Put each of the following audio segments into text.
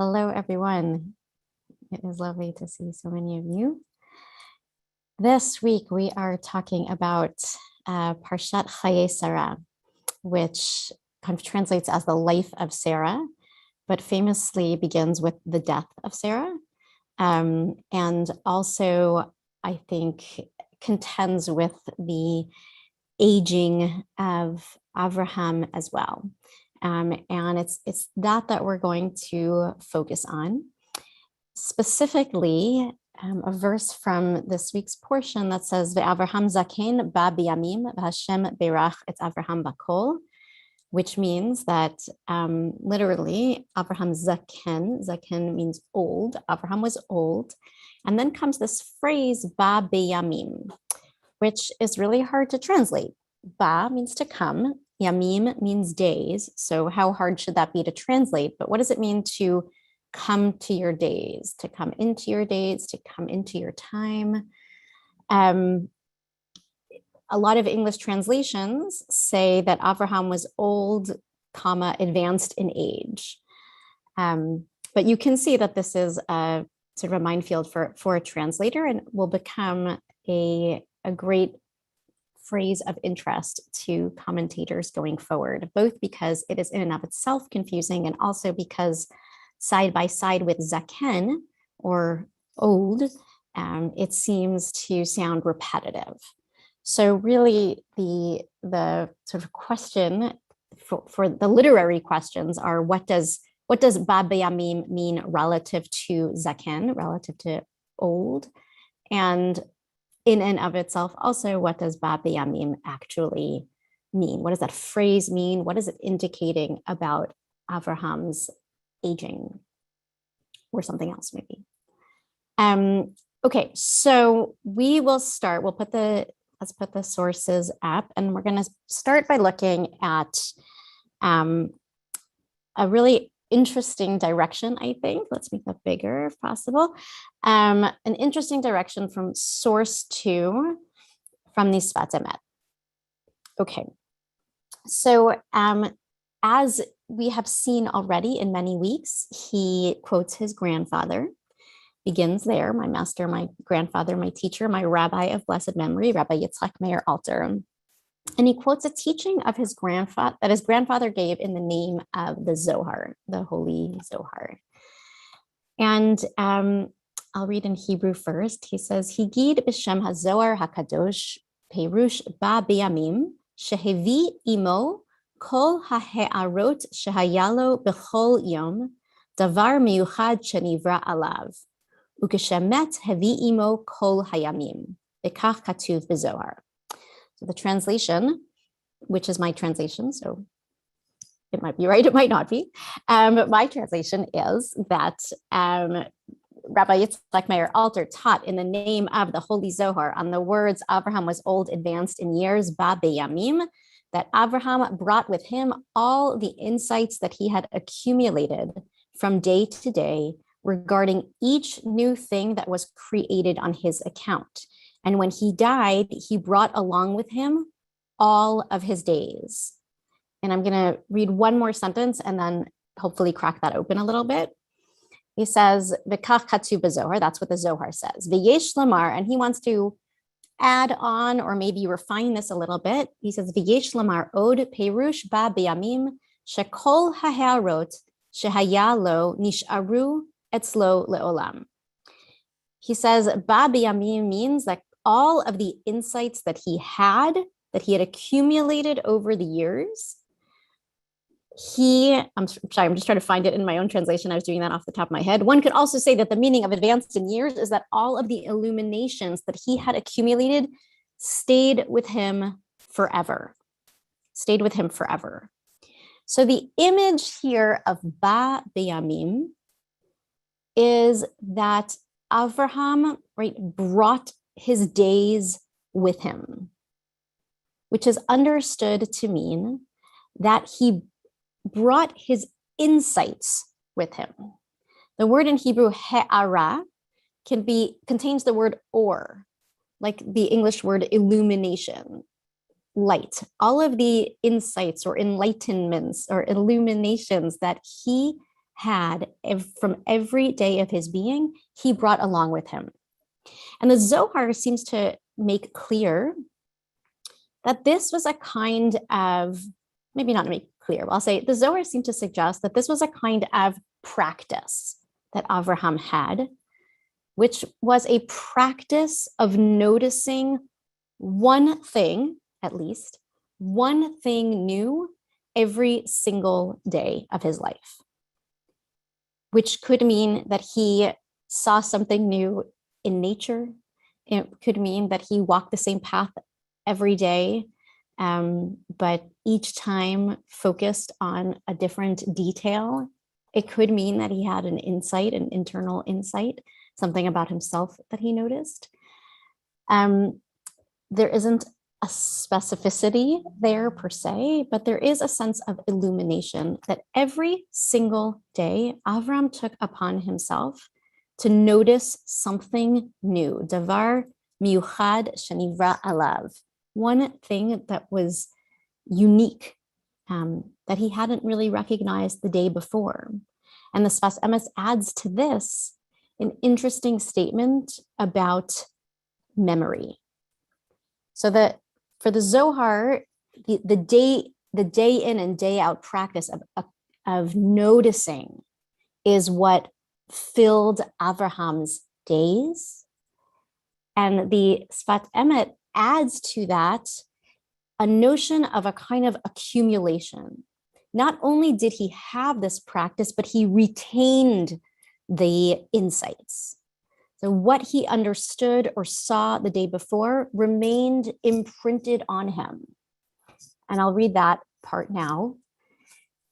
Hello, everyone. It is lovely to see so many of you. This week, we are talking about Parshat Chaye Sarah, which kind of translates as the life of Sarah, but famously begins with the death of Sarah. And also, I think, contends with the aging of Avraham as well. And it's that we're going to focus on. Specifically, a verse from this week's portion that says, "Ve'Avraham zaken ba biyamim v'Hashem berach et Avraham bakol," which means that literally, Avraham zaken means old. Avraham was old. And then comes this phrase, ba biyamim, which is really hard to translate. Ba means to come. Yamim means days. So how hard should that be to translate? But what does it mean to come to your days, to come into your days, to come into your time? A lot of English translations say that Avraham was old, comma, advanced in age. But you can see that this is a sort of a minefield for a translator and will become a great phrase of interest to commentators going forward, both because it is in and of itself confusing and also because side by side with zaken, or old, it seems to sound repetitive. So really the sort of question for the literary questions are, what does ba b'yamim mean relative to zaken, relative to old? And in and of itself, also, what does ba b'yamim actually mean? What does that phrase mean? What is it indicating about Avraham's aging, or something else maybe? Okay, so we will start. Let's put the sources up, and we're going to start by looking at a really interesting direction, I think. Let's make that bigger if possible. An interesting direction from source 2 from the Sfat Emet. Okay, so as we have seen already in many weeks, he quotes his grandfather, begins there, my master, my grandfather, my teacher, my rabbi of blessed memory, Rabbi Yitzchak Meir Alter. And he quotes a teaching of his grandfather that his grandfather gave in the name of the Zohar, the Holy Zohar. And I'll read in Hebrew first. He says, "Higid b'shem hazohar hakadosh perush ba biyamim shehevi imo kol ha'arot shehayalo b'chol yom davar miyuchad shenivra alav ukeshemet hevi imo kol hayamim bekach katuv b'zohar." So the translation, which is my translation, so it might be right, it might not be. My translation is that Rabbi Yitzchak Meir Alter taught in the name of the Holy Zohar on the words Avraham was old, advanced in years, ba beyamim, that Avraham brought with him all the insights that he had accumulated from day to day regarding each new thing that was created on his account. And when he died, he brought along with him all of his days. And I'm going to read one more sentence and then hopefully crack that open a little bit. He says, "V'kach katuv b'zohar," that's what the Zohar says. V'yesh lamar, and he wants to add on or maybe refine this a little bit. He says, "V'yesh lamar od perush ba b'yamim shekol ha'harot shehaya lo nisharu etzlo leolam." He says, ba b'yamim means that all of the insights that he had accumulated over the years, I'm sorry, I'm just trying to find it in my own translation. I was doing that off the top of my head. One could also say that the meaning of advanced in years is that all of the illuminations that he had accumulated stayed with him forever. So the image here of ba b'yamim is that Avraham, right, brought his days with him, which is understood to mean that he brought his insights with him. The word in Hebrew, he'ara, contains the word or, like the English word illumination, light. All of the insights or enlightenments or illuminations that he had from every day of his being, he brought along with him. And the Zohar seems to make clear that this was a kind of, maybe not make clear, but I'll say the Zohar seemed to suggest that this was a kind of practice that Avraham had, which was a practice of noticing one thing, at least, one thing new every single day of his life, which could mean that he saw something new in nature. It could mean that he walked the same path every day, but each time focused on a different detail. It could mean that he had an insight, an internal insight, something about himself that he noticed. There isn't a specificity there per se, but there is a sense of illumination that every single day Avram took upon himself to notice something new. Davar miuchad shenivra alav. One thing that was unique, that he hadn't really recognized the day before. And the Sfas Emes adds to this an interesting statement about memory. So that for the Zohar, the day in and day out practice of noticing is what filled Abraham's days. And the Sfat Emet adds to that a notion of a kind of accumulation. Not only did he have this practice, but he retained the insights. So what he understood or saw the day before remained imprinted on him. And I'll read that part now.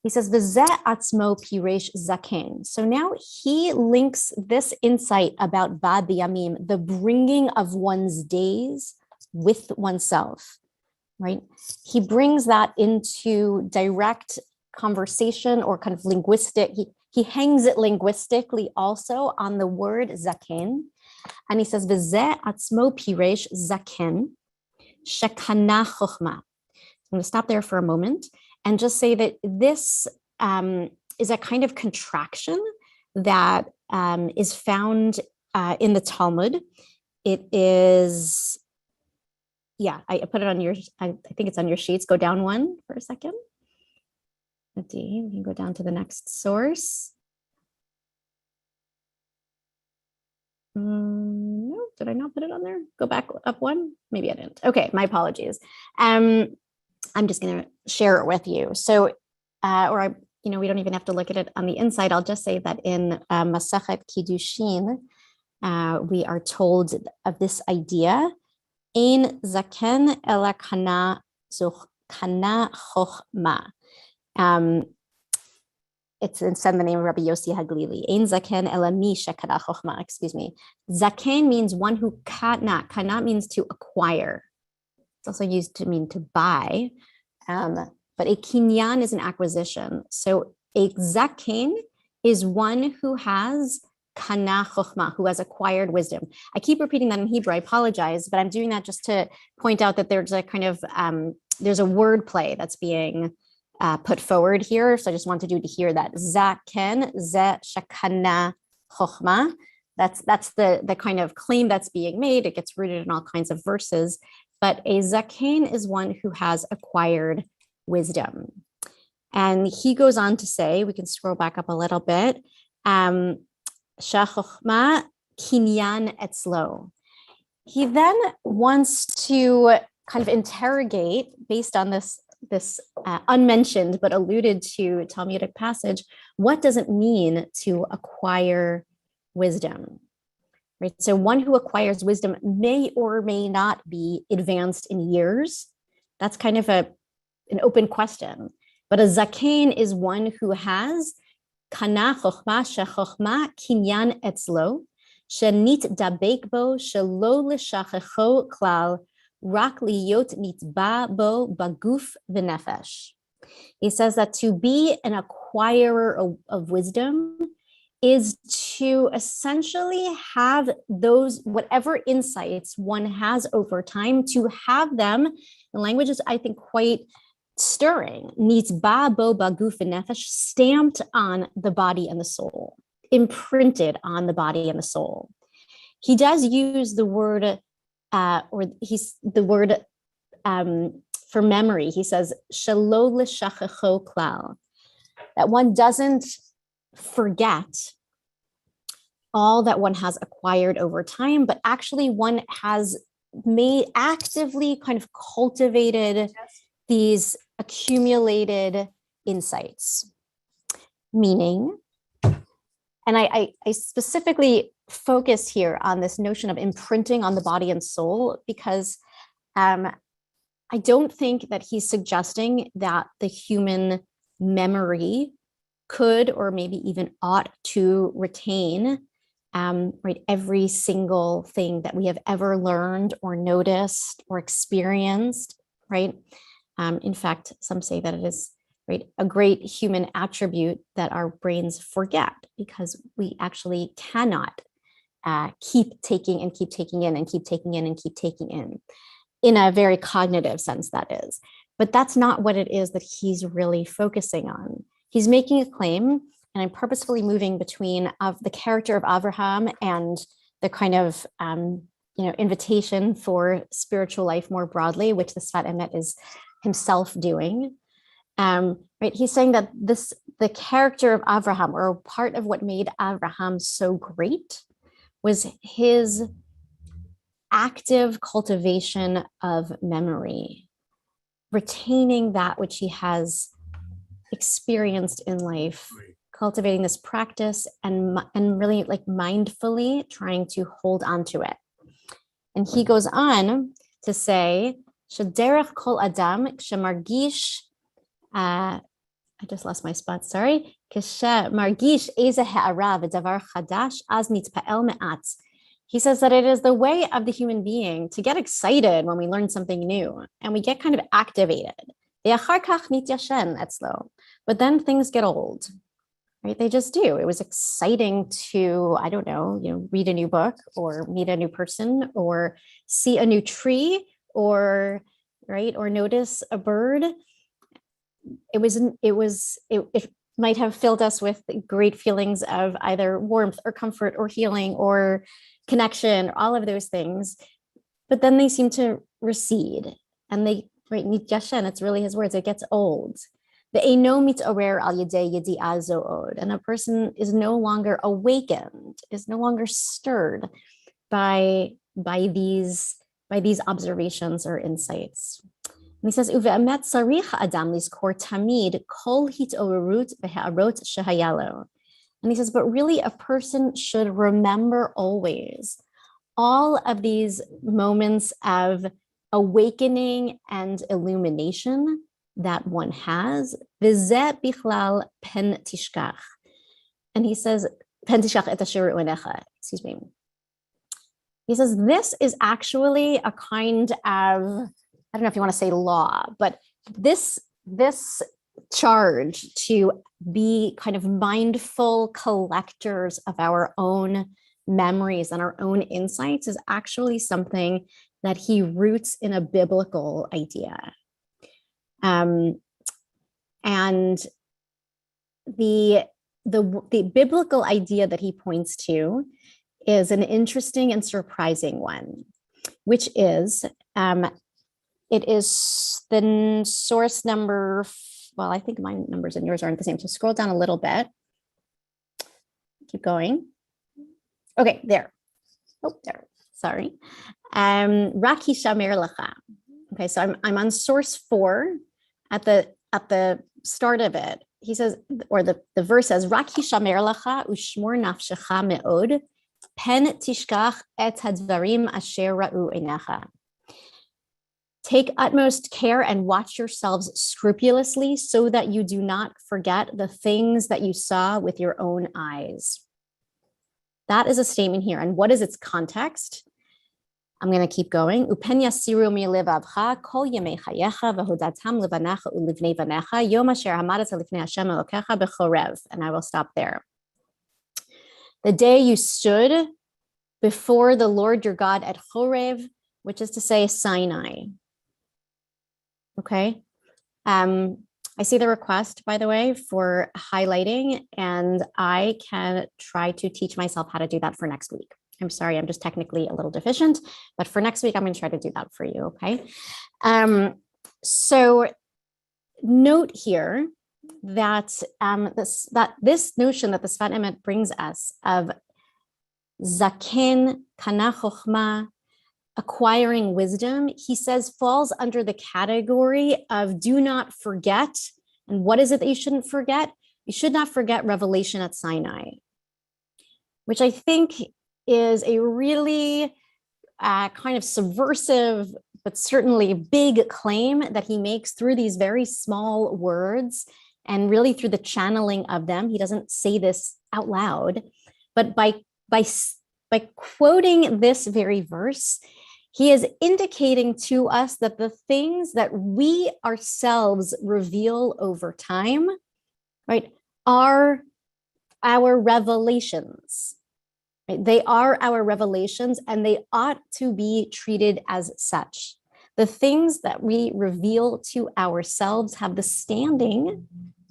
He says, V'zeh atzmo piresh zaken. So now he links this insight about bad biyamim, the bringing of one's days with oneself, right? He brings that into direct conversation or kind of linguistic. He hangs it linguistically also on the word zaken. And he says, V'zeh atzmo piresh zaken shekana chochma. I'm going to stop there for a moment and just say that this is a kind of contraction that is found in the Talmud. It is, yeah, I put it on your, I think it's on your sheets. Go down one for a second. Let's see, we can go down to the next source. No, did I not put it on there? Go back up one. Maybe I didn't. Okay, my apologies. I'm just going to share it with you. So, we don't even have to look at it on the inside. I'll just say that in Masachet Kiddushin, we are told of this idea, Ein zaken ela kana chochma. It's instead in the name of Rabbi Yossi Haglili. Ein zaken ela mi shekana chochma. Excuse me. Zaken means one who kana. Kana means to acquire. It's also used to mean to buy, but a kinyan is an acquisition. So a zaken is one who has kana chokhmah, who has acquired wisdom. I keep repeating that in Hebrew. I apologize, but I'm doing that just to point out that there's a kind of there's a word play that's being put forward here. So I just wanted you to hear that zaken ze shekana chokhmah. That's the kind of claim that's being made. It gets rooted in all kinds of verses. But a zaken is one who has acquired wisdom. And he goes on to say, we can scroll back up a little bit, Shachokma kinyan etzlo. He then wants to kind of interrogate, based on this unmentioned but alluded to Talmudic passage, what does it mean to acquire wisdom? Right. So one who acquires wisdom may or may not be advanced in years. That's kind of an open question. But a zaken is one who has kana chochma shechochma kinyan etzlo shenit dabek bo shelo lishachecho klal rak liyot nitba bo baguf v'nefesh. He says that to be an acquirer of wisdom is to essentially have those, whatever insights one has over time, to have them, the language is, I think, quite stirring, nitzba bo baguf v'nefesh, stamped on the body and the soul, imprinted on the body and the soul. He does use the word, for memory. He says, shelo l'shachacho klal, that one doesn't forget all that one has acquired over time, but actually one has actively kind of cultivated these accumulated insights. Meaning, and I specifically focus here on this notion of imprinting on the body and soul, because I don't think that he's suggesting that the human memory could, or maybe even ought to, retain right, every single thing that we have ever learned or noticed or experienced, right? In fact, some say that it is, right, a great human attribute that our brains forget, because we actually cannot keep taking and keep taking in and keep taking in and keep taking in a very cognitive sense, that is. But that's not what it is that he's really focusing on. He's making a claim, and I'm purposefully moving between the character of Avraham and the kind of invitation for spiritual life more broadly, which the Sfat Emet is himself doing. Right? He's saying that the character of Avraham, or part of what made Avraham so great, was his active cultivation of memory, retaining that which he has experienced in life, cultivating this practice, and really like mindfully trying to hold on to it. And he goes on to say, "Shederech kol adam shemargish." I just lost my spot. Sorry. Margish eze ha'ara v'davar chadash az nitpa'el me'at. He says that it is the way of the human being to get excited when we learn something new, and we get kind of activated. But then things get old, right? They just do. It was exciting to, I don't know, read a new book, or meet a new person, or see a new tree, or notice a bird. It might have filled us with great feelings of either warmth or comfort or healing or connection, all of those things. But then they seem to recede, and it's really his words, it gets old. And a person is no longer awakened, is no longer stirred by these observations or insights. And he says, "Uve'emet sarich adam lizkor tamid kol hit'orut v'ha'arot shehayalo." And he says, but really a person should remember always all of these moments of awakening and illumination that one has. V'zeh bichlal pen tishkach. And he says, pen tishkach et asher u'enecha, excuse me. He says, this is actually a kind of, I don't know if you want to say law, but this charge to be kind of mindful collectors of our own memories and our own insights is actually something that he roots in a biblical idea. And the biblical idea that he points to is an interesting and surprising one, which is, it is the source number, well, I think my numbers and yours aren't the same. So scroll down a little bit. Keep going. Okay, there. Oh, there. Sorry. Raki shamer lecha. Okay, so I'm on source 4 at the start of it. He says, or the verse says, Raki shamer lecha ushmor nafshecha me'od pen tishkach et hadvarim asher ra'u einecha. Take utmost care and watch yourselves scrupulously so that you do not forget the things that you saw with your own eyes. That is a statement here. And what is its context? I'm going to keep going. Upen yasiru milevavcha kol yemei chayecha v'hodatam levanecha ulivnei vanecha yom asher hamadat lifnei Hashem elokecha b'chorev. And I will stop there. The day you stood before the Lord your God at Chorev, which is to say Sinai. Okay. I see the request, by the way, for highlighting, and I can try to teach myself how to do that for next week. I'm sorry, I'm just technically a little deficient, but for next week, I'm going to try to do that for you, okay? So note here that this notion that the Sfat Emet brings us of zaken kana chokhmah, acquiring wisdom, he says falls under the category of do not forget. And what is it that you shouldn't forget? You should not forget revelation at Sinai, which I think is a really kind of subversive, but certainly big claim that he makes through these very small words and really through the channeling of them. He doesn't say this out loud, but by quoting this very verse, he is indicating to us that the things that we ourselves reveal over time, right, are our revelations. Right? They are our revelations, and they ought to be treated as such. The things that we reveal to ourselves have the standing,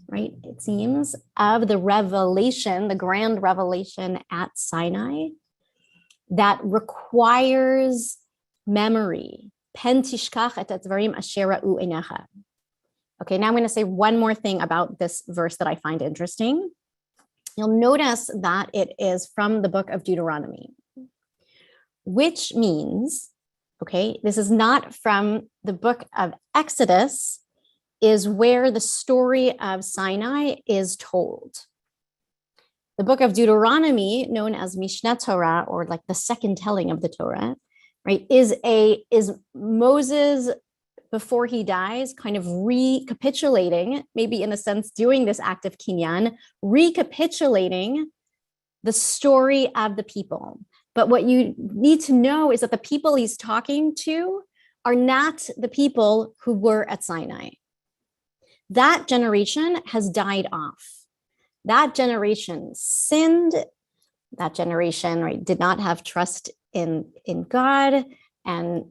right, it seems, of the revelation, the grand revelation at Sinai that requires memory. Pen tishkach et advarim asher ra'u einecha. Okay, now I'm going to say one more thing about this verse that I find interesting. You'll notice that it is from the book of Deuteronomy, which means, okay, this is not from the book of Exodus, is where the story of Sinai is told. The book of Deuteronomy, known as Mishneh Torah, or like the second telling of the Torah, right, is Moses, before he dies, kind of recapitulating, maybe in a sense doing this act of kinyan, recapitulating the story of the people. But what you need to know is that the people he's talking to are not the people who were at Sinai. That generation has died off. That generation sinned. That generation, right, did not have trust in God, and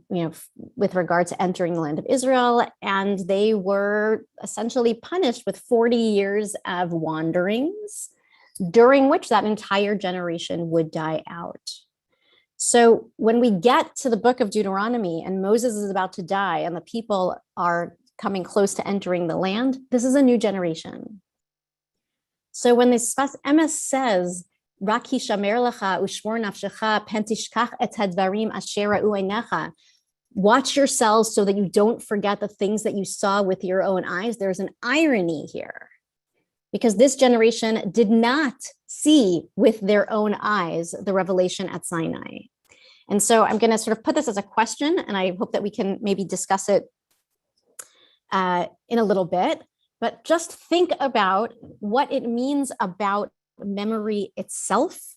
with regard to entering the land of Israel, and they were essentially punished with 40 years of wanderings, during which that entire generation would die out. So when we get to the book of Deuteronomy and Moses is about to die and the people are coming close to entering the land, this is a new generation. So when the Sfas Emes says, Rak hishamer lecha ushmor nafshecha pen tishkach et hadvarim asher ra'u einecha, watch yourselves so that you don't forget the things that you saw with your own eyes. There's an irony here, because this generation did not see with their own eyes the revelation at Sinai. And so I'm going to sort of put this as a question, and I hope that we can maybe discuss it in a little bit. But just think about what it means about memory itself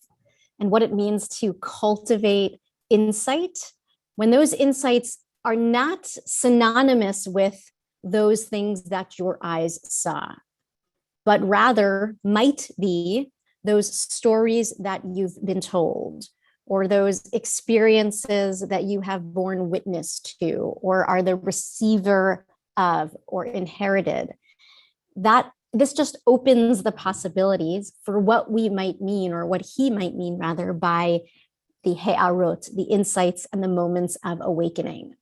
and what it means to cultivate insight when those insights are not synonymous with those things that your eyes saw, but rather might be those stories that you've been told, or those experiences that you have borne witness to, or are the receiver of, or inherited. That this just opens the possibilities for what we might mean, or what he might mean rather, by the he'arot, the insights and the moments of awakening,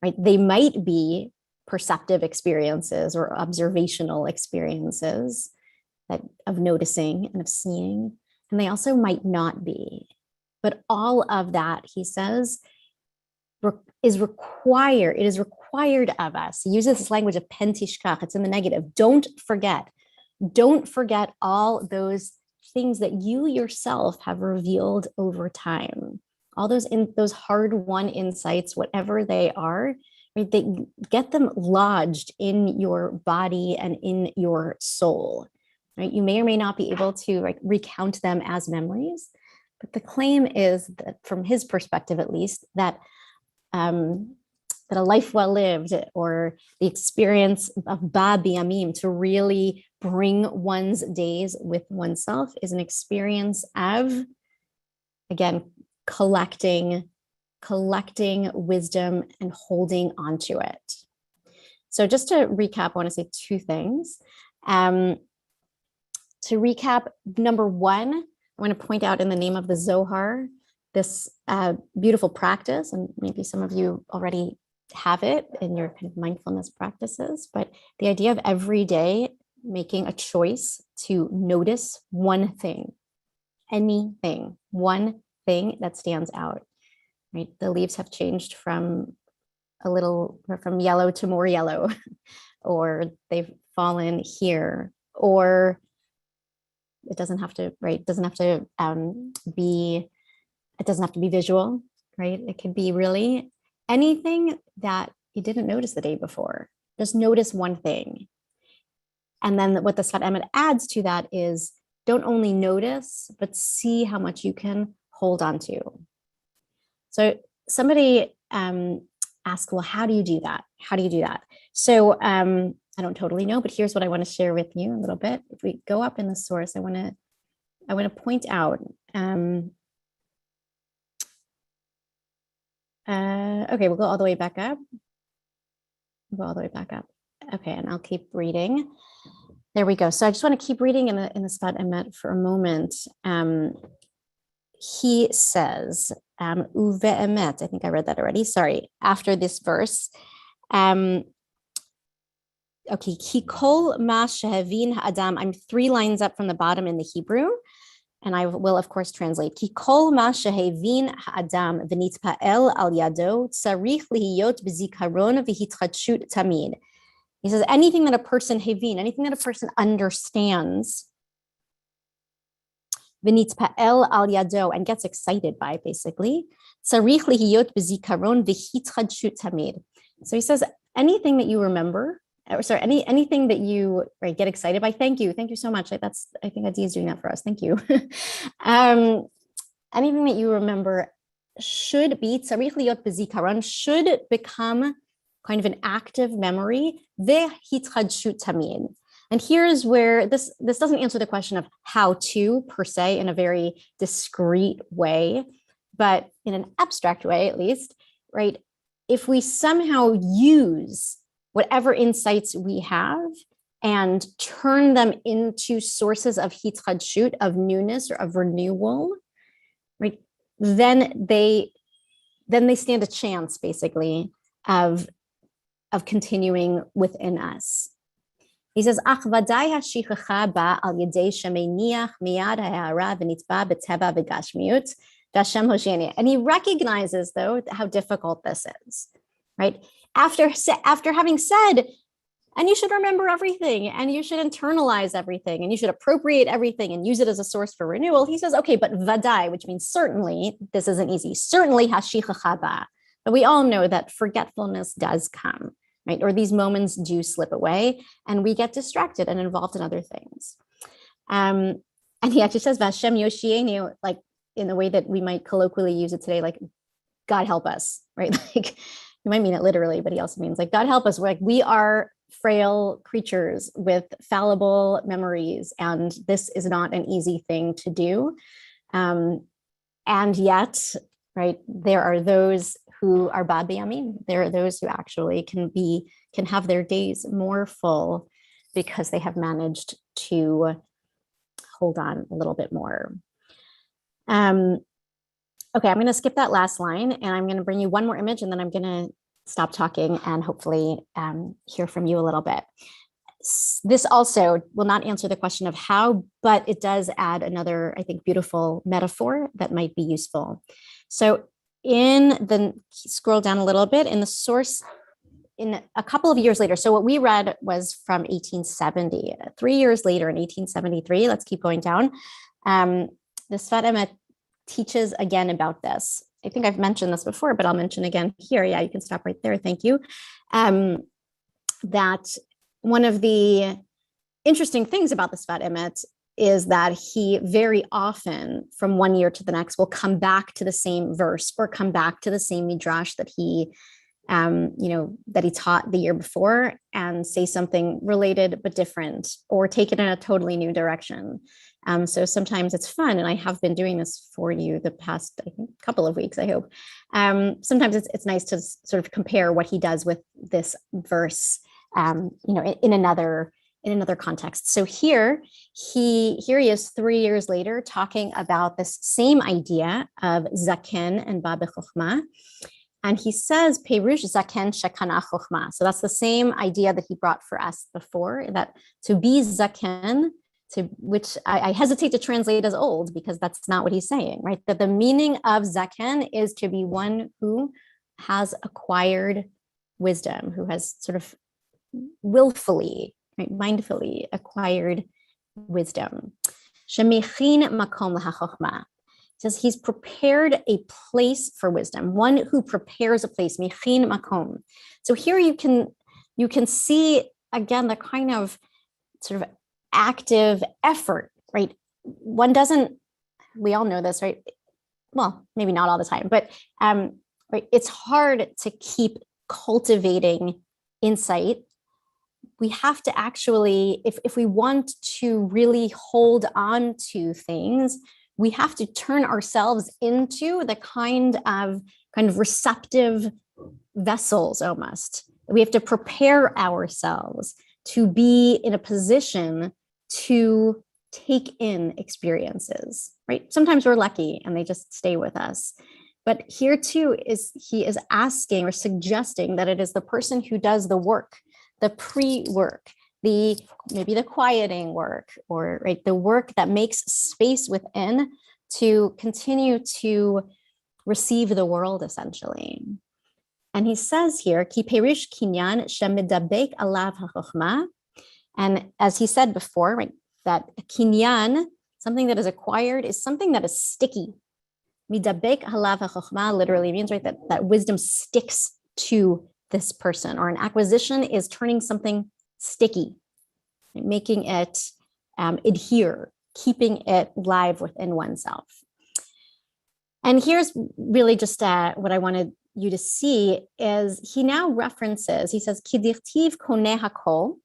right? They might be perceptive experiences or observational experiences of noticing and of seeing, and they also might not be. But all of that, he says, is required. It is required of us. He uses this language of pen tishkach. It's in the negative. Don't forget. Don't forget all those things that you yourself have revealed over time. All those hard-won insights, whatever they are, right? They get them lodged in your body and in your soul. Right? You may or may not be able to recount them as memories, but the claim is that, from his perspective at least, that a life well lived, or the experience of ba biyamim, to really bring one's days with oneself, is an experience of, again, collecting wisdom and holding onto it. So just to recap, I want to say two things. To recap, number one, I want to point out in the name of the Zohar, this beautiful practice, and maybe some of you already have it in your kind of mindfulness practices, but the idea of every day making a choice to notice one thing, anything, one thing that stands out, right? The leaves have changed from yellow to more yellow, or they've fallen here, or it doesn't have to, right? It doesn't have to be visual, right? It could be really anything that you didn't notice the day before. Just notice one thing. And then what the Sfat Emet adds to that is don't only notice, but see how much you can hold on to. So somebody asked, well, how do you do that? How do you do that? So I don't totally know, but here's what I want to share with you a little bit. If we go up in the source, I want to point out. Okay, we'll go all the way back up. Okay, and I'll keep reading. There we go. So I just want to keep reading in the Sfat Emet for a moment. He says, Uve'emet, I think I read that already. Sorry, after this verse. Okay, Ki kol ma shehevin ha'adam. I'm 3 lines up from the bottom in the Hebrew, and I will, of course, translate. Ki kol ma shehevin ha'adam v'nitpa'el al yado tzarich lihiyot b'zikaron v'hitchadshut tamid. He says anything that a person hevin, anything that a person understands, v'nitpa'el al yado, and gets excited by, basically, tzarich lihiyot b'zikaron v'hitchadshut tamid. So he says anything that you remember, or sorry, anything that you get excited by. Thank you so much. I think Adi is doing that for us. Thank you. Anything that you remember should be tzarich liyot b'zikaron, should become kind of an active memory. V'hitchadshut tamid. And here's where this doesn't answer the question of how to per se in a very discrete way, but in an abstract way at least, right? If we somehow use whatever insights we have and turn them into sources of hitchadshut, of newness or of renewal, right? Then they stand a chance, basically, of continuing within us. He says, "Ach vadai hashichacha ba al yedei shemeniach miyad ha'ara v'nitba b'teva v'gashmiut v'Hashem hosheni." And he recognizes, though, how difficult this is, right? After having said, and you should remember everything, and you should internalize everything, and you should appropriate everything and use it as a source for renewal, he says, okay, but vadai, which means certainly, this isn't easy. Certainly hashichacha ba. But we all know that forgetfulness does come, right? Or these moments do slip away, and we get distracted and involved in other things. And he actually says, Vashem Yoshienu, like in the way that we might colloquially use it today, like, God help us, right? Like, you might mean it literally, but he also means like, God help us. We're like, we are frail creatures with fallible memories, and this is not an easy thing to do. And yet, right, there are those who are bad biyamin. There are those who actually can have their days more full because they have managed to hold on a little bit more. Okay, I'm going to skip that last line, and I'm going to bring you one more image, and then I'm going to stop talking and hopefully hear from you a little bit. This also will not answer the question of how, but it does add another, I think, beautiful metaphor that might be useful. So scroll down a little bit in the source, in a couple of years later. So what we read was from 1870. 3 years later, in 1873, let's keep going down. The Sfat Emet teaches again about this. I think I've mentioned this before, but I'll mention again here. Yeah, you can stop right there. Thank you. That one of the interesting things about the Sfat Emet is that he very often, from one year to the next, will come back to the same verse or come back to the same midrash that he taught the year before and say something related but different, or take it in a totally new direction. So sometimes it's fun, and I have been doing this for you the past, I think, couple of weeks, I hope. Sometimes it's nice to sort of compare what he does with this verse in another context. So here he is 3 years later talking about this same idea of zaken and babe chokhmah. And he says, Perush zaken shekana chokhmah. So that's the same idea that he brought for us before, that to be zaken, which I hesitate to translate as old, because that's not what he's saying, right? That the meaning of zaken is to be one who has acquired wisdom, who has sort of willfully, right, mindfully acquired wisdom. Shemechin makom lachokhmah. Says he's prepared a place for wisdom, one who prepares a place, mechin makom. So here you can see again the kind of sort of active effort, right? One doesn't, we all know this, right? Well, maybe not all the time, but right, it's hard to keep cultivating insight. We have to actually, if we want to really hold on to things, we have to turn ourselves into the kind of receptive vessels almost. We have to prepare ourselves to be in a position to take in experiences, right? Sometimes we're lucky and they just stay with us. But here too he is asking or suggesting that it is the person who does the work, the pre-work, maybe the quieting work, or right, the work that makes space within to continue to receive the world, essentially. And he says here, ki perish kinyan shemidabek alav hachokhmah. And as he said before, right, that kinyan, something that is acquired, is something that is sticky. Midabek alav hachokhmah literally means, right, that wisdom sticks to this person, or an acquisition is turning something sticky, making it adhere, keeping it live within oneself. And here's really just what I wanted you to see is he now references, he says, Kidirtiv koneh hakol,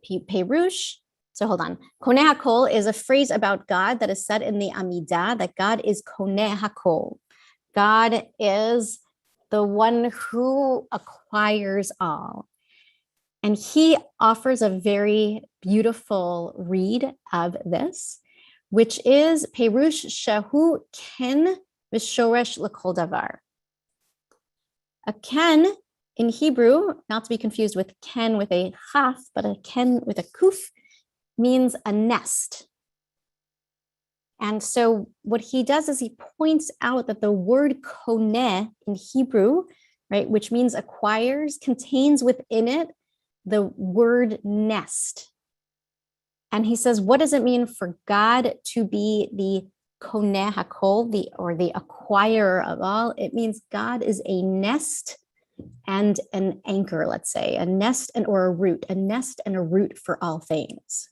perush. So hold on. Koneh hakol is a phrase about God that is said in the Amidah, that God is koneh hakol. God is the one who acquires all. And he offers a very beautiful read of this, which is Perush Shahu Ken Vishoresh L'Kol Davar. A ken in Hebrew, not to be confused with ken with a chaf, but a ken with a kuf, means a nest. And so what he does is he points out that the word koneh in Hebrew, right, which means acquires, contains within it the word nest. And he says, what does it mean for God to be the koneh hakol, the acquirer of all? It means God is a nest and an anchor, let's say, a nest or a root, a nest and a root for all things.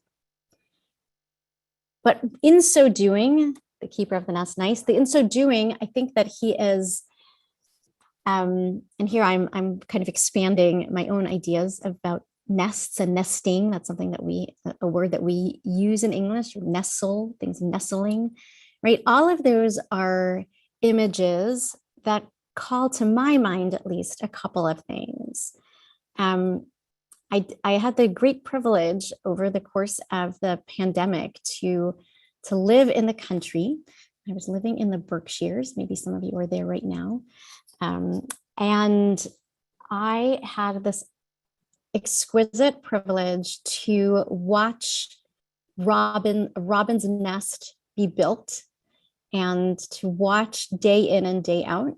But in so doing, the keeper of the nest, in so doing, I think that he is, and here I'm kind of expanding my own ideas about nests and nesting. That's something that a word that we use in English, nestle, things nestling, right? All of those are images that call to my mind, at least, a couple of things. I had the great privilege over the course of the pandemic to live in the country. I was living in the Berkshires. Maybe some of you are there right now. And I had this exquisite privilege to watch robin's nest be built, and to watch day in and day out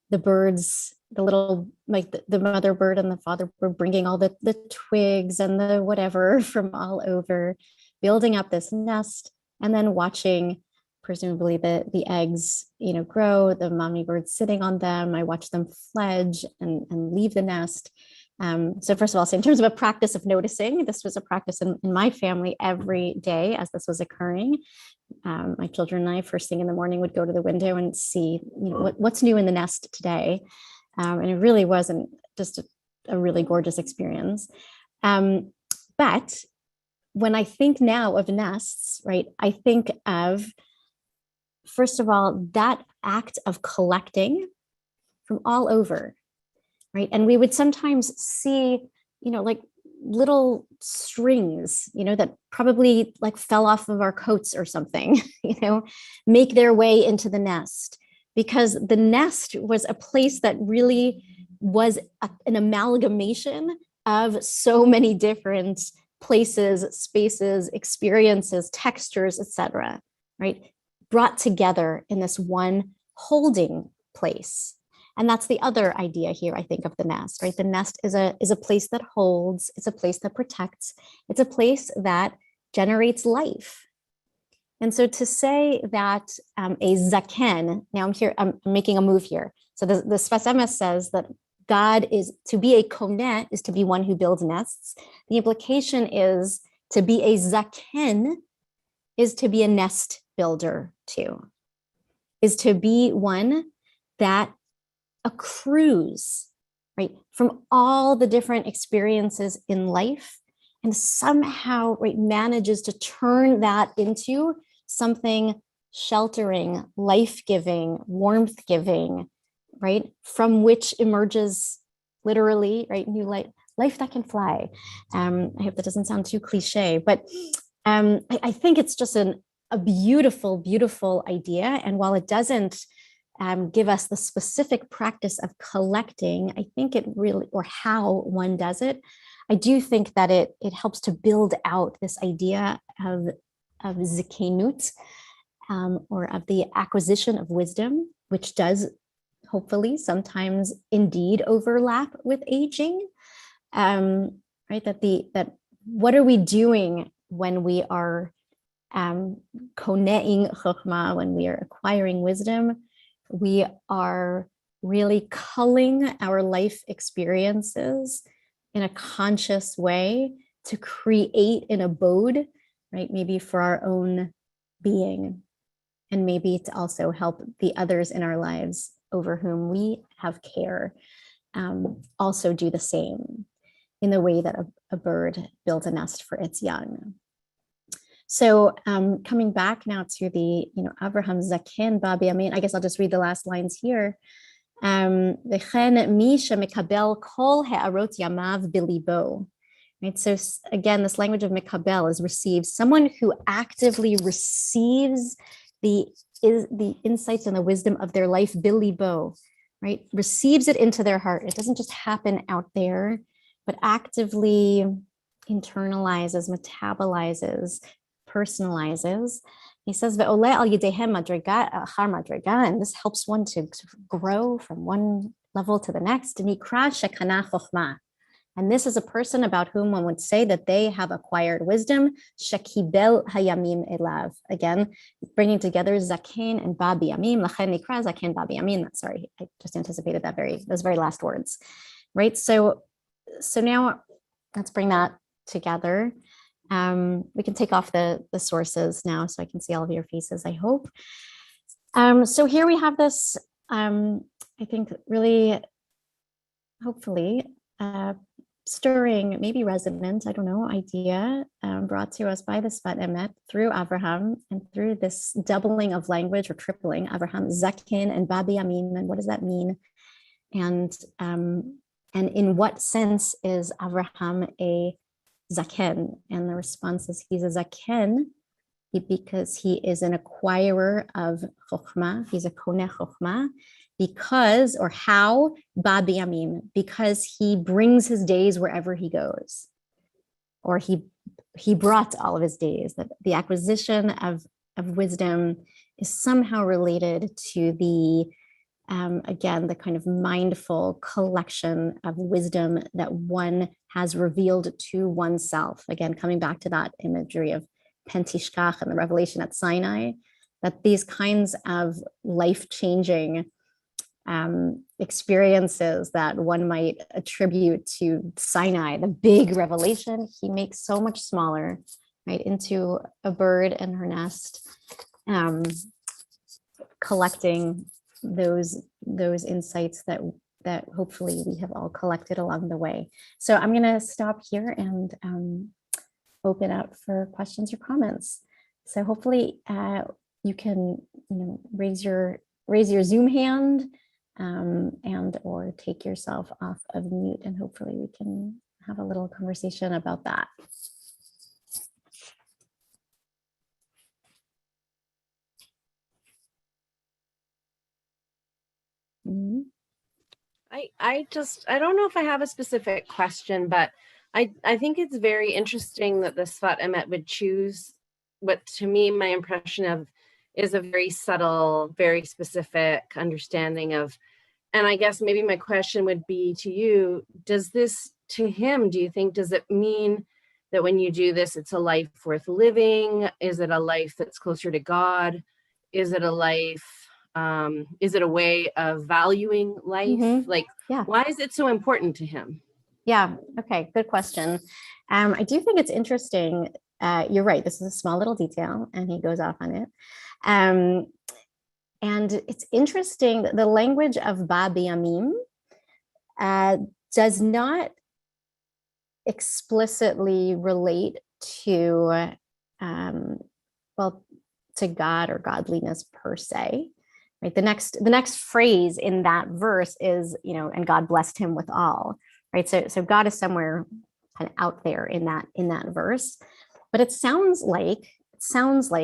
the birds, the little, like the mother bird and the father bird, bringing all the twigs and the whatever from all over, building up this nest, and then watching presumably the eggs, grow, the mommy birds sitting on them. I watched them fledge and leave the nest. So first of all, so in terms of a practice of noticing, this was a practice in my family every day as this was occurring. My children and I, first thing in the morning, would go to the window and see, what's new in the nest today. And it really wasn't just a really gorgeous experience. But when I think now of nests, right, I think of, first of all, that act of collecting from all over, right? And we would sometimes see like little strings, that probably like fell off of our coats or something, make their way into the nest, because the nest was a place that really was an amalgamation of so many different places, spaces, experiences, textures, etc., right? Brought together in this one holding place. And that's the other idea here, I think, of the nest, right? The nest is a place that holds, it's a place that protects, it's a place that generates life. And so to say that a zaken, now I'm making a move here. So the Sfas Emes says that God is, to be a koneh is to be one who builds nests. The implication is to be a zaken is to be a nest builder too, is to be one that accrues, right, from all the different experiences in life, and somehow, right, manages to turn that into something sheltering, life-giving, warmth-giving, right, from which emerges literally, right, new life that can fly. I hope that doesn't sound too cliche, but I think it's just a beautiful, beautiful idea. And while it doesn't give us the specific practice of collecting, I think it really, or how one does it, I do think that it helps to build out this idea of zikenut, or of the acquisition of wisdom, which does hopefully sometimes indeed overlap with aging. Right, that what are we doing when we are kone'ing chokhmah, when we are acquiring wisdom? We are really culling our life experiences in a conscious way to create an abode, right? Maybe for our own being, and maybe to also help the others in our lives over whom we have care, also do the same in the way that a bird builds a nest for its young. So coming back now to the, Avraham Zaken Babi, I guess I'll just read the last lines here. Right, so again, this language of mikabel is received, someone who actively receives the insights and the wisdom of their life, bilibo, right, receives it into their heart. It doesn't just happen out there, but actively internalizes, metabolizes, personalizes. He says, and this helps one to grow from one level to the next. And this is a person about whom one would say that they have acquired wisdom. Shekibel hayamim elav. Again, bringing together zaken and babi yamim. Lachen nikra zaken babi yamim. Sorry, I just anticipated those very last words. Right. So now let's bring that together. We can take off the sources now so I can see all of your faces, I hope. So here we have this, I think, really, hopefully, stirring, maybe resonant, I don't know, idea brought to us by the Sfat Emet through Avraham, and through this doubling of language, or tripling, Avraham, Zaken, and Babi Yamin. And what does that mean? And in what sense is Avraham a Zaken? And the response is he's a Zaken because he is an acquirer of Chokhmah. He's a Koneh Chokhmah because, or how, Babi Yamim, because he brings his days wherever he goes, or he brought all of his days. That the acquisition of wisdom is somehow related to the again, the kind of mindful collection of wisdom that one has revealed to oneself. Again, coming back to that imagery of Pentishkach and the revelation at Sinai, that these kinds of life-changing experiences that one might attribute to Sinai, the big revelation, he makes so much smaller, right, into a bird in her nest, collecting those insights that hopefully we have all collected along the way. So I'm going to stop here and open up for questions or comments. So hopefully you can raise your Zoom hand and or take yourself off of mute, and hopefully we can have a little conversation about that. Mm-hmm. I don't know if I have a specific question, but I think it's very interesting that the Sfat Emet would choose what, to me, my impression of is a very subtle, very specific understanding of, and I guess maybe my question would be to you, does this, to him, do you think, does it mean that when you do this, it's a life worth living? Is it a life that's closer to God? Is it a life, is it a way of valuing life? Mm-hmm. Like, yeah. Why is it so important to him? Yeah. Okay. Good question. I do think it's interesting. You're right. This is a small little detail, and he goes off on it. And it's interesting that the language of Ba B'Yamim does not explicitly relate to, to God or godliness per se. Right. The next phrase in that verse is, and God blessed him with all. Right. So God is somewhere kind of out there in that verse, but it sounds like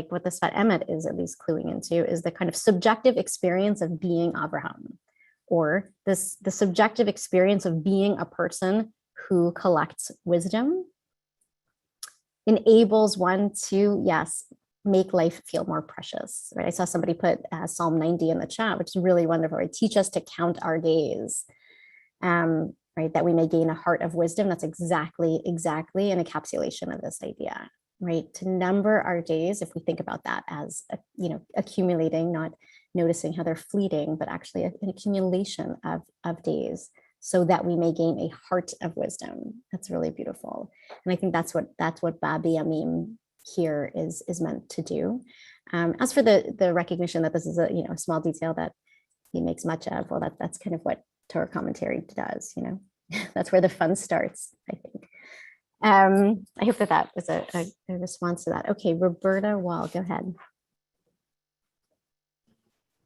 what the Sfat Emet is at least cluing into is the kind of subjective experience of being Abraham, or the subjective experience of being a person who collects wisdom, enables one to, yes, make life feel more precious. Right. I saw somebody put Psalm 90 in the chat, which is really wonderful. Right? Teach us to count our days. Right, that we may gain a heart of wisdom. That's exactly an encapsulation of this idea, right? To number our days, if we think about that as, accumulating, not noticing how they're fleeting, but actually an accumulation of days, so that we may gain a heart of wisdom. That's really beautiful. And I think that's what Ba B'Yamim here is meant to do. As for the recognition that this is a small detail that he makes much of, well, that's kind of what Torah commentary does, that's where the fun starts, I think. I hope that was a response to that. Okay, Roberta Wall, go ahead.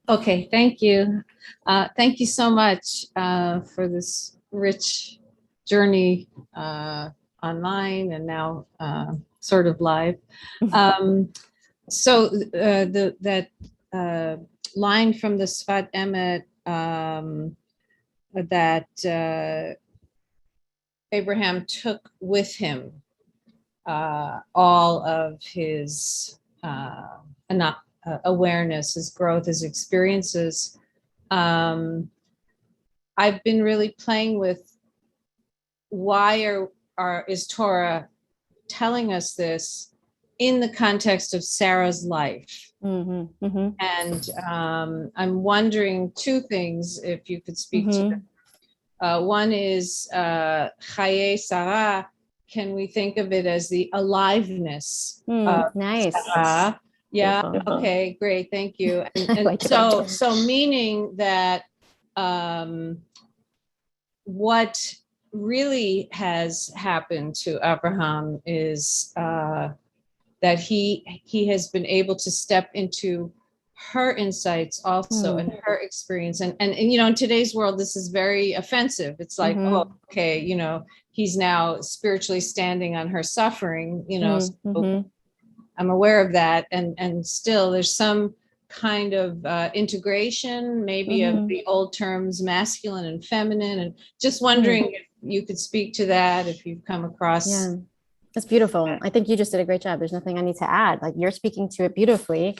Okay, thank you. Thank you so much for this rich journey online and now sort of live. So that line from the Sfat Emet, that Abraham took with him all of his awareness, his growth, his experiences. I've been really playing with why is Torah telling us this in the context of Sarah's life? Mm-hmm, mm-hmm. And I'm wondering two things, if you could speak to them. One is Chaye Sarah. Can we think of it as the aliveness of nice. Sarah? Yeah. Beautiful. Okay. Great. Thank you. And so meaning that what really has happened to Abraham is that he has been able to step into her insights also and her experience. And in today's world, this is very offensive. It's like, oh, okay, he's now spiritually standing on her suffering, so I'm aware of that. And still there's some kind of integration, maybe of the old terms, masculine and feminine. And just wondering if you could speak to that, if you've come across. Yeah, that's beautiful. I think you just did a great job. There's nothing I need to add. Like, you're speaking to it beautifully.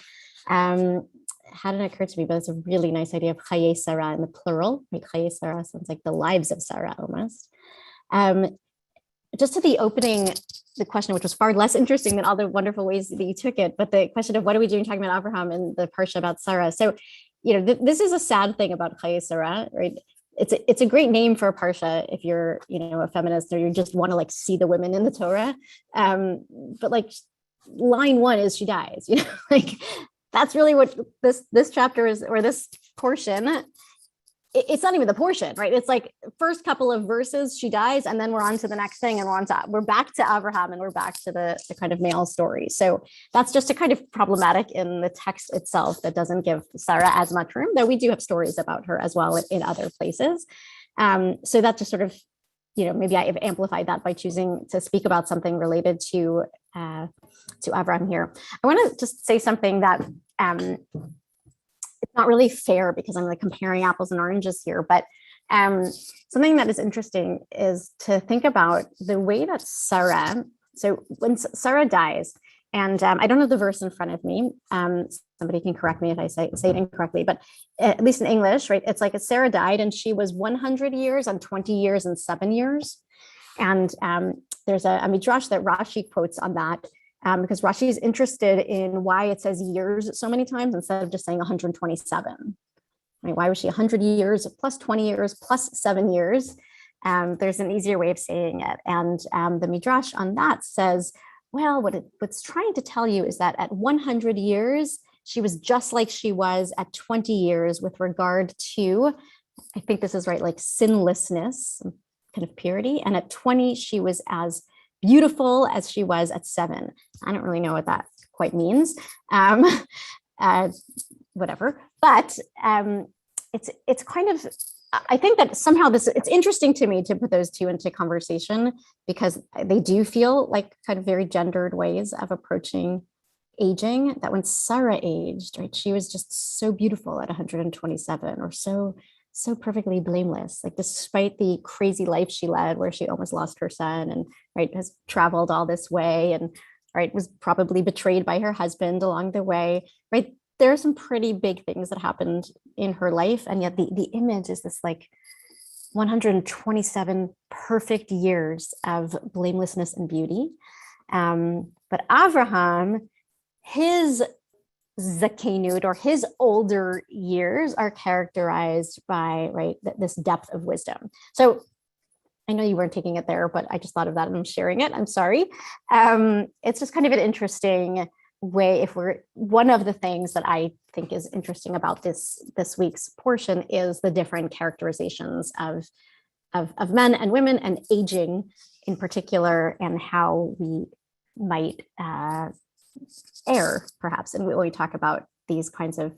Hadn't occurred to me, but it's a really nice idea of Chaye Sarah in the plural. Right? Chaye Sarah sounds like the lives of Sarah almost. Just to the opening, the question, which was far less interesting than all the wonderful ways that you took it, but the question of what are we doing talking about Abraham and the parsha about Sarah. So, this is a sad thing about Chaye Sarah, right? It's a great name for a parsha if you're, a feminist, or you just want to like see the women in the Torah. But like line one is she dies, like that's really what this chapter is, or this portion. It's not even the portion, right? It's like first couple of verses, she dies, and then we're on to the next thing, and we're back to Abraham, and we're back to the kind of male story. So that's just a kind of problematic in the text itself that doesn't give Sarah as much room, though we do have stories about her as well in other places. So that just sort of maybe I've amplified that by choosing to speak about something related to Avraham here. I want to just say something that it's not really fair because I'm like comparing apples and oranges here, but something that is interesting is to think about the way that Sarah, so when Sarah dies, and I don't have the verse in front of me, somebody can correct me if I say it incorrectly, but at least in English, right, it's like Sarah died and she was 100 years and 20 years and 7 years. And there's a midrash that Rashi quotes on that, because Rashi is interested in why it says years so many times instead of just saying 127. Right? Why was she 100 years plus 20 years plus 7 years? There's an easier way of saying it. And the midrash on that says, well, what's trying to tell you is that at 100 years, she was just like she was at 20 years with regard to, I think this is right, like sinlessness, kind of purity. And at 20, she was as beautiful as she was at 7. I don't really know what that quite means. Whatever. But it's kind of, I think that somehow it's interesting to me to put those two into conversation because they do feel like kind of very gendered ways of approaching aging. That when Sarah aged, right, she was just so beautiful at 127, or so perfectly blameless, like despite the crazy life she led where she almost lost her son and right has traveled all this way and right was probably betrayed by her husband along the way, right? There are some pretty big things that happened in her life, and yet the image is this like 127 perfect years of blamelessness and beauty. But Avraham, his zakenut, or his older years, are characterized by right this depth of wisdom. So I know you weren't taking it there, but I just thought of that and I'm sharing it. I'm sorry. It's just kind of an interesting way. One of the things that I think is interesting about this week's portion is the different characterizations of men and women and aging in particular, and how we might err perhaps. And when we talk about these kinds of,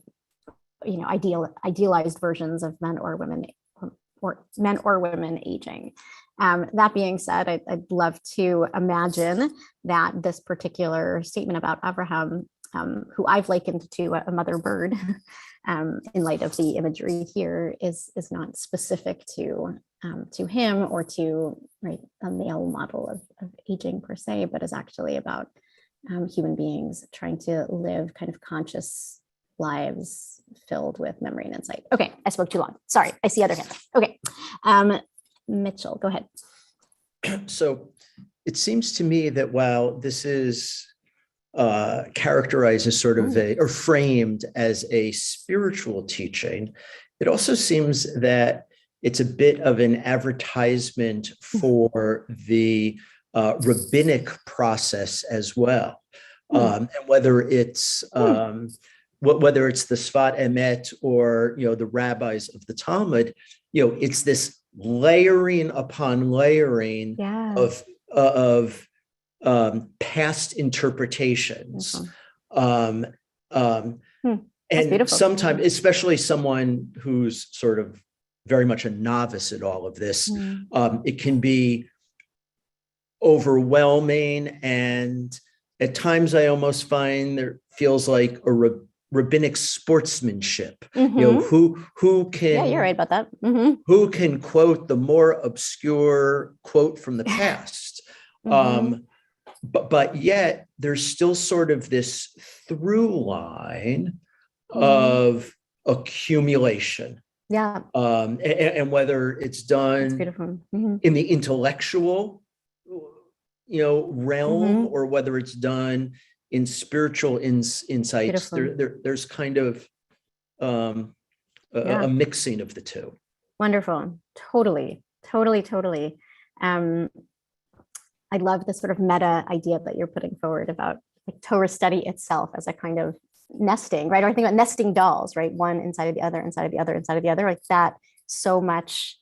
idealized versions of men or women aging. That being said, I'd love to imagine that this particular statement about Avraham, who I've likened to a mother bird, in light of the imagery here, is not specific to him or to right a male model of aging per se, but is actually about human beings trying to live kind of conscious lives filled with memory and insight. Okay, I spoke too long. Sorry, I see other hands. Okay, Mitchell, go ahead. So it seems to me that while this is characterized as sort of or framed as a spiritual teaching, it also seems that it's a bit of an advertisement for the rabbinic process as well. And whether it's the Sfat Emet or the rabbis of the Talmud, it's this layering upon layering of past interpretations. And sometimes, especially someone who's sort of very much a novice at all of this, it can be overwhelming, and at times I almost find there feels like a rabbinic sportsmanship. Who can you're right about that. Who can quote the more obscure quote from the past, but yet there's still sort of this through line of accumulation. And whether it's done in the intellectual realm or whether it's done in spiritual insights, there's kind of a mixing of the two. Wonderful. Totally. I love this sort of meta idea that you're putting forward about like Torah study itself as a kind of nesting, right? Or I think about nesting dolls, right? One inside of the other, inside of the other, inside of the other, like that so much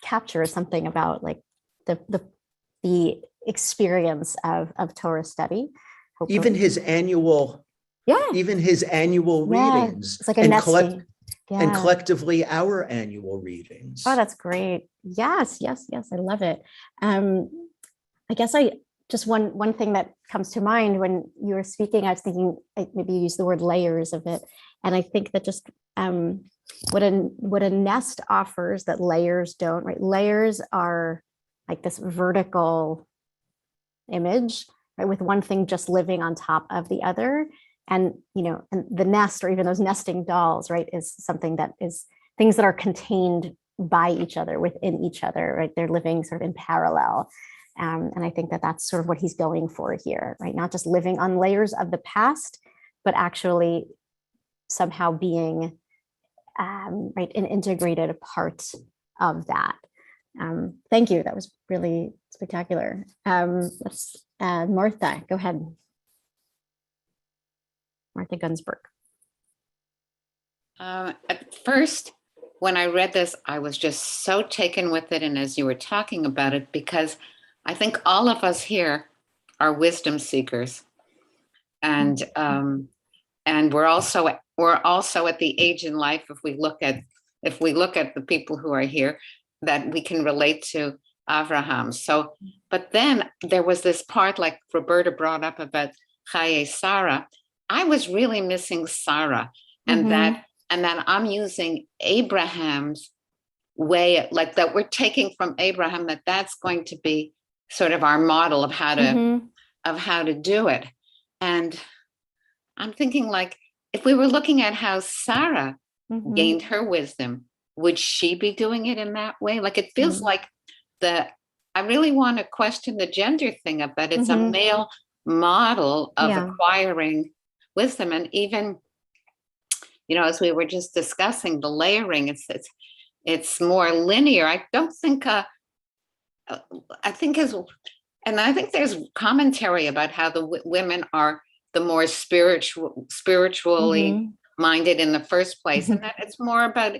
captures something about like the experience of Torah study. Hopefully. Even his annual readings. It's like a nesting. and Yeah. collectively our annual readings. Oh, that's great. Yes, yes, yes. I love it. I guess just one thing that comes to mind when you were speaking, I was thinking maybe you use the word layers of it. And I think that just what a nest offers that layers don't, right? Layers are like this vertical image, right? With one thing just living on top of the other. And, and the nest, or even those nesting dolls, right, is something that is things that are contained by each other, within each other, right? They're living sort of in parallel. And I think that that's sort of what he's going for here, right? Not just living on layers of the past, but actually somehow being right, an integrated part of that. Thank you. That was really spectacular. Martha, go ahead. Martha Gunsberg. At first, when I read this, I was just so taken with it. And as you were talking about it, because I think all of us here are wisdom seekers. And we're also at the age in life, if we look at the people who are here, that we can relate to Avraham. So, but then there was this part, like Roberta brought up about Chaye Sarah. I was really missing Sarah, and that I'm using Abraham's way, like that we're taking from Abraham, that's going to be sort of our model of how to do it. And I'm thinking, like, if we were looking at how Sarah gained her wisdom, would she be doing it in that way? Like, it feels like I really want to question the gender thing of that. It's a male model of acquiring wisdom. And even, as we were just discussing the layering, it's more linear. I don't think, I think there's commentary about how the women are the more spiritually minded in the first place, and that it's more about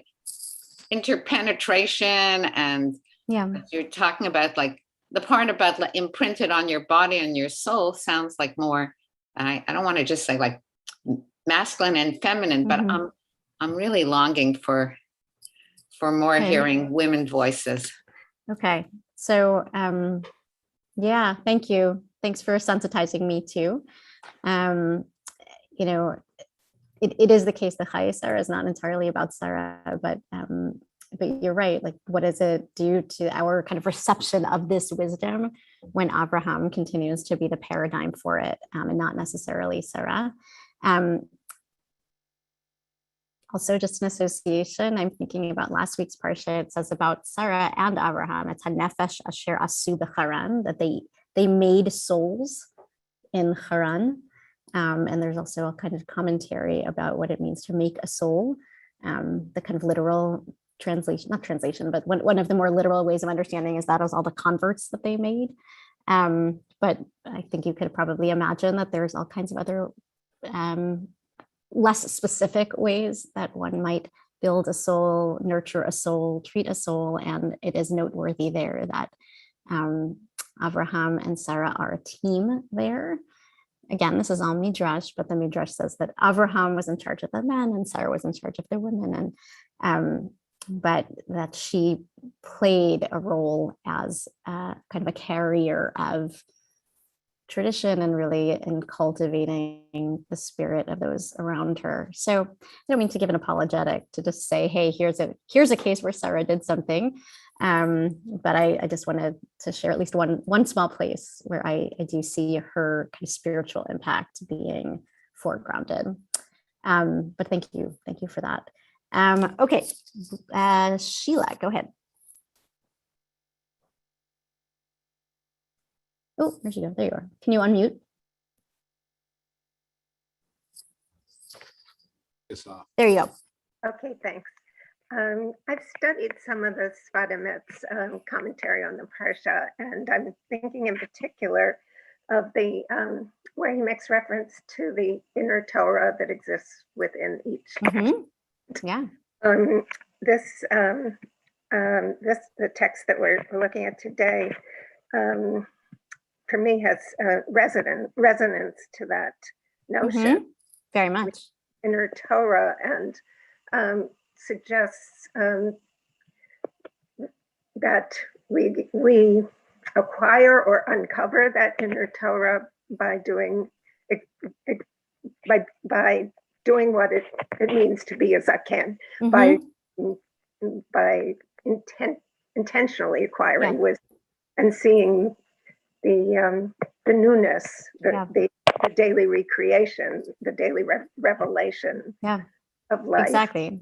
interpenetration. And you're talking about, like, the part about, like, imprinted on your body and your soul sounds like more, I don't want to just say like masculine and feminine, but I'm really longing for more hearing women voices. Okay. So, thank you. Thanks for sensitizing me too. It is the case that Chaye Sarah is not entirely about Sarah, but you're right. Like, what does it do to our kind of reception of this wisdom when Abraham continues to be the paradigm for it, and not necessarily Sarah? Also, just an association, I'm thinking about last week's parsha. It says about Sarah and Abraham, it's hanefesh asher asu b'charan, that they made souls in Haran. And there's also a kind of commentary about what it means to make a soul. The kind of literal translation, not translation, but one of the more literal ways of understanding is that was all the converts that they made. But I think you could probably imagine that there's all kinds of other less specific ways that one might build a soul, nurture a soul, treat a soul. And it is noteworthy there that Abraham and Sarah are a team there. Again, this is all Midrash, but the Midrash says that Abraham was in charge of the men and Sarah was in charge of the women, and but that she played a role as kind of a carrier of tradition and really in cultivating the spirit of those around her. So I don't mean to give an apologetic, to just say, hey, here's a case where Sarah did something. But I just wanted to share at least one small place where I do see her kind of spiritual impact being foregrounded. But thank you for that. Okay, Sheila, go ahead. Oh, where'd you go? There you are. Can you unmute? There you go. Okay, thanks. I've studied some of the Sfat Emet's commentary on the Parsha, and I'm thinking in particular of the where he makes reference to the inner Torah that exists within each. Yeah. The text that we're looking at today, for me, has resonance to that notion. Very much. Inner Torah, and suggests that we acquire or uncover that inner Torah by doing by doing what it means to be a zaken, by intentionally acquiring wisdom and seeing the newness, the daily recreation, the daily revelation of life. Exactly.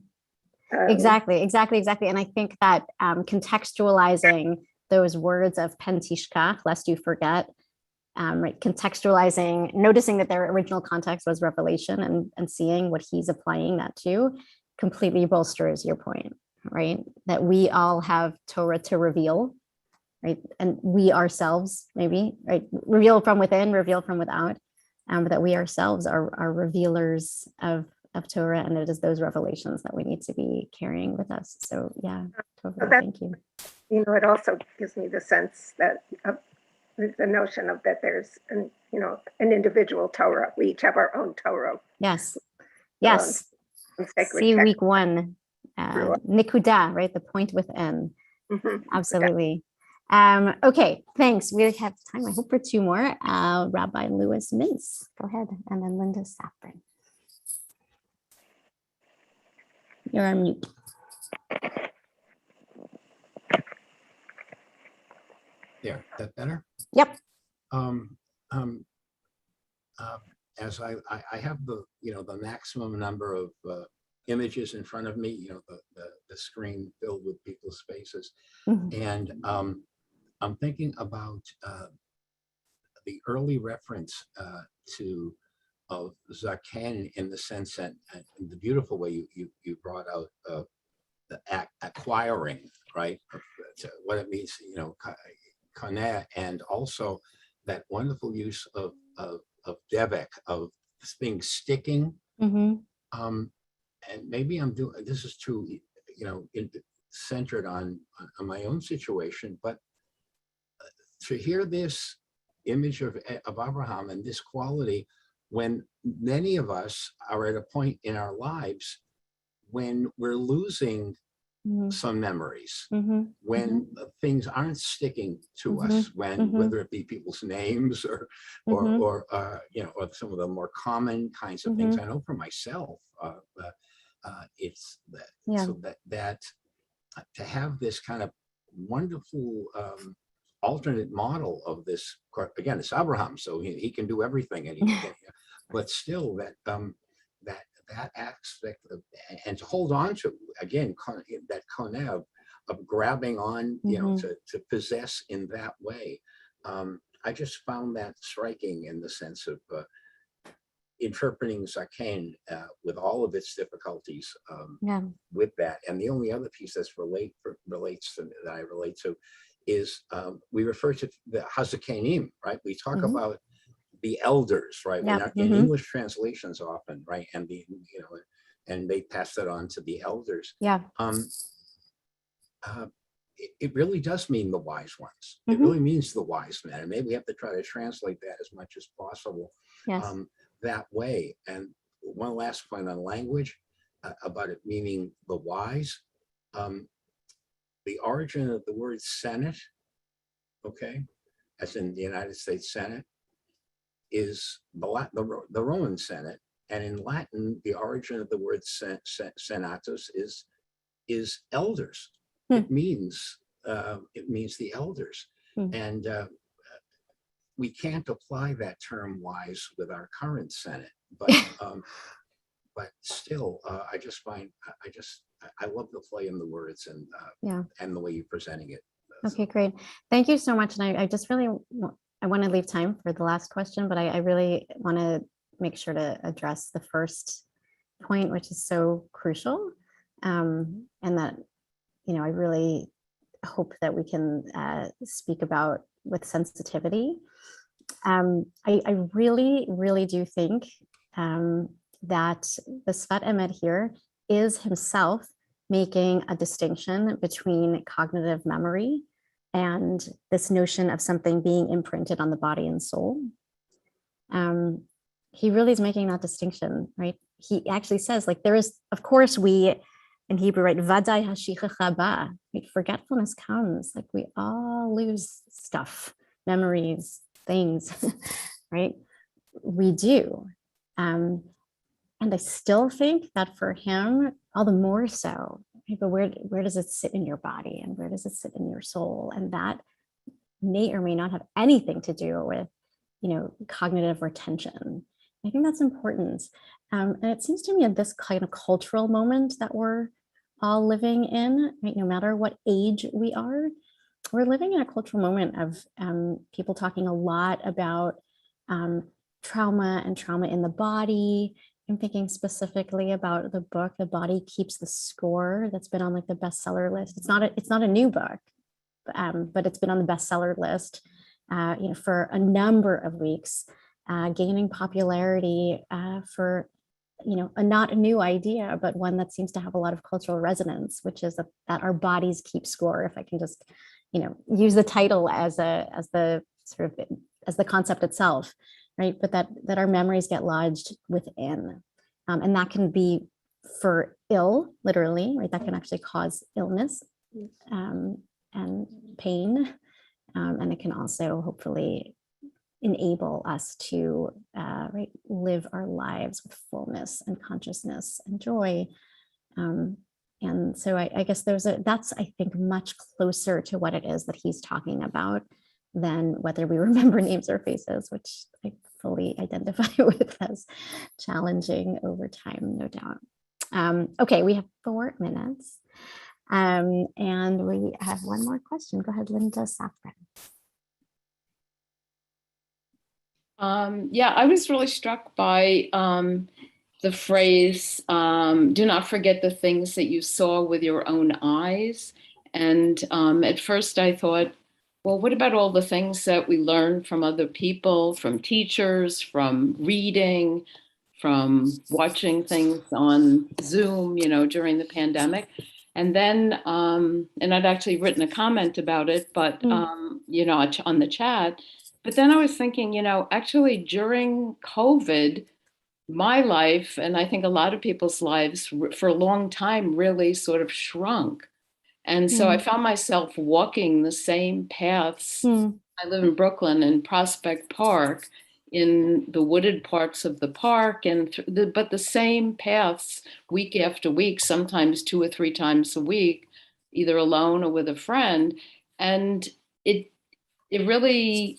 And I think that contextualizing those words of pen tishkach, lest you forget, right, contextualizing, noticing that their original context was revelation and seeing what he's applying that to completely bolsters your point, right? That we all have Torah to reveal, right? And we ourselves, maybe, right? Reveal from within, reveal from without, but that we ourselves are revealers of Torah, and it is those revelations that we need to be carrying with us. So yeah, totally. Thank you. You know, it also gives me the sense that the notion of that there's an individual Torah. We each have our own Torah. Yes. See text. week 1, nikuda, right? The point within. Absolutely. Okay, thanks. We have time, I hope, for 2 more. Rabbi Louis Mintz, go ahead, and then Linda Safran. You're on mute. There, that better? Yep. As I have the the maximum number of images in front of me, the screen filled with people's faces, and I'm thinking about the early reference to of zaken, in the sense that the beautiful way you brought out the acquiring, right? What it means, kaneh, and also that wonderful use of devek, of things sticking. And maybe I'm doing this is too, centered on my own situation, but to hear this image of Abraham and this quality, when many of us are at a point in our lives when we're losing some memories, when things aren't sticking to us, when whether it be people's names or some of the more common kinds of things. I know for myself, it's that, so that to have this kind of wonderful alternate model of this, again, it's Abraham, so he can do everything, and but still that aspect of, and to hold on to, again, that koneh of grabbing on, to possess in that way. I just found that striking in the sense of interpreting zaken with all of its difficulties with that. And the only other piece that I relate to is we refer to the hazakenim, right? We talk about the elders, right? In English translations often, right? And and they pass that on to the elders. It really does mean the wise ones. It really means the wise men. And maybe we have to try to translate that as much as possible that way. And one last point on language about it meaning the wise. The origin of the word Senate, as in the United States Senate, is the Roman Senate, and in Latin, the origin of the word senatus is elders. It means the elders, and we can't apply that term wise with our current Senate, but still, I just find I love the play in the words and the way you're presenting it. Okay, great. Thank you so much. And I just really I want to leave time for the last question, but I really want to make sure to address the first point, which is so crucial, and that, I really hope that we can speak about with sensitivity. I really, really do think that the Sfat Emet here is himself making a distinction between cognitive memory and this notion of something being imprinted on the body and soul. He really is making that distinction, right? He actually says, like, there is, of course, we in Hebrew, right? Vadai hashichacha ba, right? Forgetfulness comes. Like we all lose stuff, memories, things, right? We do. And I still think that for him, all the more so, right? But where does it sit in your body, and where does it sit in your soul? And that may or may not have anything to do with, cognitive retention. I think that's important. And it seems to me at this kind of cultural moment that we're all living in, right, no matter what age we are, we're living in a cultural moment of people talking a lot about trauma and trauma in the body. I'm thinking specifically about the book, The Body Keeps the Score, that's been on like the bestseller list. It's not a new book, but it's been on the bestseller list, for a number of weeks, gaining popularity for, not a new idea, but one that seems to have a lot of cultural resonance, which is that our bodies keep score. If I can just, use the title as the concept itself, right? But that our memories get lodged within, and that can be for ill, literally, right? That can actually cause illness and pain, and it can also hopefully enable us to live our lives with fullness and consciousness and joy. And so I guess that's, I think, much closer to what it is that he's talking about than whether we remember names or faces, which I fully identify with as challenging over time, no doubt. Okay, we have 4 minutes. And we have one more question. Go ahead, Linda Safran. Yeah, I was really struck by the phrase, do not forget the things that you saw with your own eyes. And at first I thought, well, what about all the things that we learned from other people, from teachers, from reading, from watching things on Zoom, during the pandemic? And then, and I'd actually written a comment about it, but, on the chat. But then I was thinking, actually during COVID, my life, and I think a lot of people's lives for a long time really sort of shrunk. And so I found myself walking the same paths. I live in Brooklyn, in Prospect Park, in the wooded parts of the park, but the same paths week after week, sometimes 2 or 3 times a week, either alone or with a friend. And it really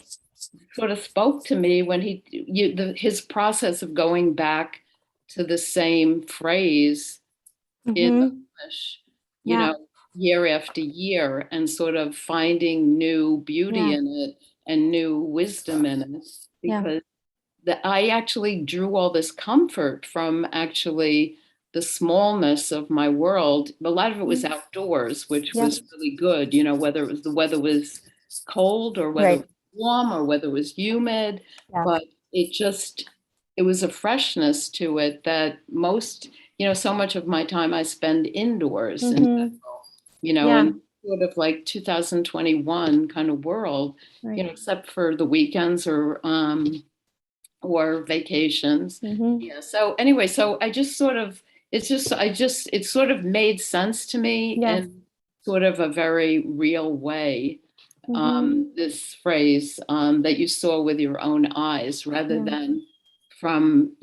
sort of spoke to me when his process of going back to the same phrase in English, year after year, and sort of finding new beauty in it and new wisdom in it, because I actually drew all this comfort from actually the smallness of my world. A lot of it was outdoors, which was really good, whether the weather was cold or whether it was warm or whether it was humid, but it was a freshness to it that so much of my time I spend indoors, and sort of like 2021 kind of world, except for the weekends or vacations. So anyway, so I just sort of, it sort of made sense to me in sort of a very real way. This phrase that you saw with your own eyes, rather than from,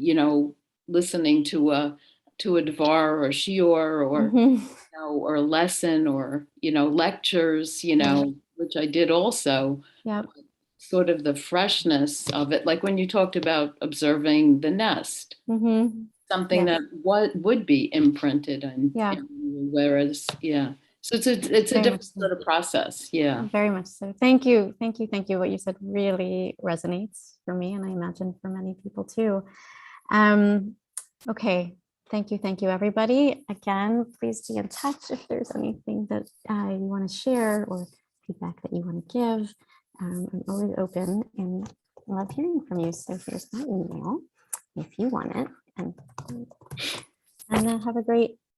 listening to a dvar or a shiur or a lesson or, lectures, which I did also. Sort of the freshness of it, like when you talked about observing the nest, something that would be imprinted, and whereas so it's a different sort of process. Very much so. Thank you. What you said really resonates for me, and I imagine for many people too. Okay, thank you everybody. Again, please be in touch if there's anything that you want to share or feedback that you want to give. I'm always open and love hearing from you. So here's my email if you want it. And have a great